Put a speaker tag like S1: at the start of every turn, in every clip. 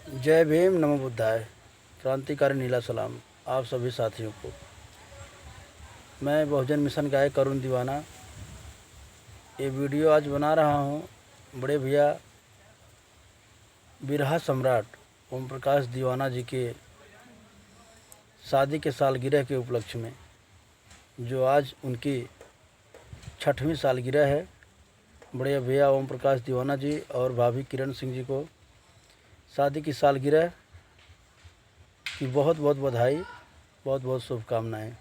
S1: जय भीम, नमो बुद्धाय। क्रांतिकारी नीला सलाम आप सभी साथियों को। मैं बहुजन मिशन गायक अरुण दीवाना ये वीडियो आज बना रहा हूँ बड़े भैया बिरहा सम्राट ओम प्रकाश दीवाना जी के शादी के सालगिरह के उपलक्ष्य में, जो आज उनकी 6वीं सालगिरह है। बड़े भैया ओम प्रकाश दीवाना जी और भाभी किरण सिंह जी को शादी की सालगिरह की बहुत बहुत बधाई, बहुत बहुत शुभकामनाएं।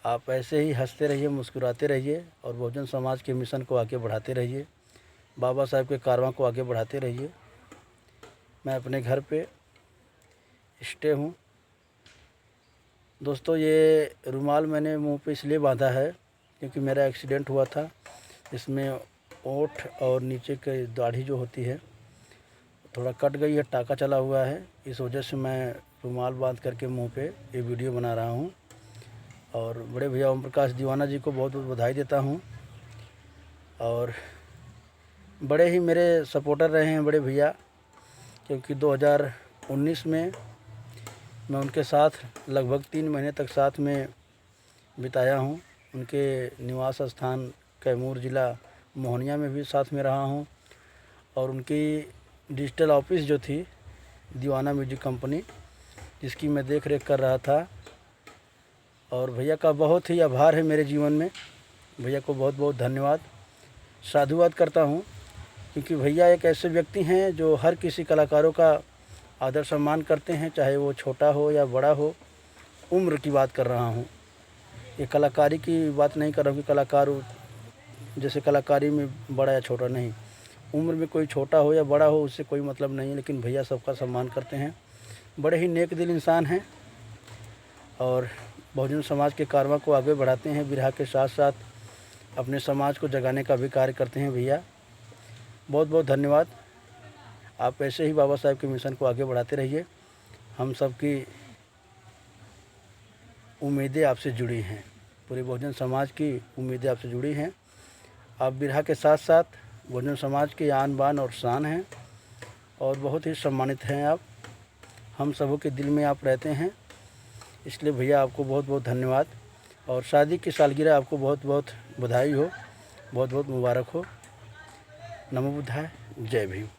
S1: आप ऐसे ही हंसते रहिए, मुस्कुराते रहिए और बहुजन समाज के मिशन को आगे बढ़ाते रहिए, बाबा साहब के कारवां को आगे बढ़ाते रहिए। मैं अपने घर पे स्टे हूँ। दोस्तों, ये रुमाल मैंने मुंह पे इसलिए बांधा है क्योंकि मेरा एक्सीडेंट हुआ था। इसमें ओठ और नीचे की दाढ़ी जो होती है थोड़ा कट गई है, टाका चला हुआ है। इस वजह से मैं रुमाल बांध करके मुंह पे ये वीडियो बना रहा हूँ। और बड़े भैया ओम प्रकाश दीवाना जी को बहुत बहुत बधाई देता हूँ। और बड़े ही मेरे सपोर्टर रहे हैं बड़े भैया, क्योंकि 2019 में मैं उनके साथ लगभग 3 महीने तक साथ में बिताया हूँ। उनके निवास स्थान कैमूर ज़िला मोहनिया में भी साथ में रहा हूँ। और उनकी डिजिटल ऑफिस जो थी दीवाना म्यूजिक कंपनी, जिसकी मैं देख रेख कर रहा था। और भैया का बहुत ही आभार है मेरे जीवन में। भैया को बहुत बहुत धन्यवाद, साधुवाद करता हूँ, क्योंकि भैया एक ऐसे व्यक्ति हैं जो हर किसी कलाकारों का आदर सम्मान करते हैं, चाहे वो छोटा हो या बड़ा हो। उम्र की बात कर रहा हूँ, ये कलाकारी की बात नहीं कर रहा हूँ कि कलाकार जैसे कलाकारी में बड़ा या छोटा, नहीं। उम्र में कोई छोटा हो या बड़ा हो उससे कोई मतलब नहीं है, लेकिन भैया सबका सम्मान करते हैं। बड़े ही नेक दिल इंसान हैं और बहुजन समाज के कारवां को आगे बढ़ाते हैं। बिरहा के साथ साथ अपने समाज को जगाने का भी कार्य करते हैं। भैया बहुत बहुत धन्यवाद। आप ऐसे ही बाबा साहब के मिशन को आगे बढ़ाते रहिए। हम सब की उम्मीदें आपसे जुड़ी हैं, पूरे बहुजन समाज की उम्मीदें आपसे जुड़ी हैं। आप बिरहा के साथ साथ बहुजन समाज की आन बान और शान हैं और बहुत ही सम्मानित हैं आप। हम सबों के दिल में आप रहते हैं, इसलिए भैया आपको बहुत बहुत धन्यवाद। और शादी की सालगिरह आपको बहुत बहुत बधाई हो, बहुत बहुत मुबारक हो। नमो बुद्धाय, जय भीम।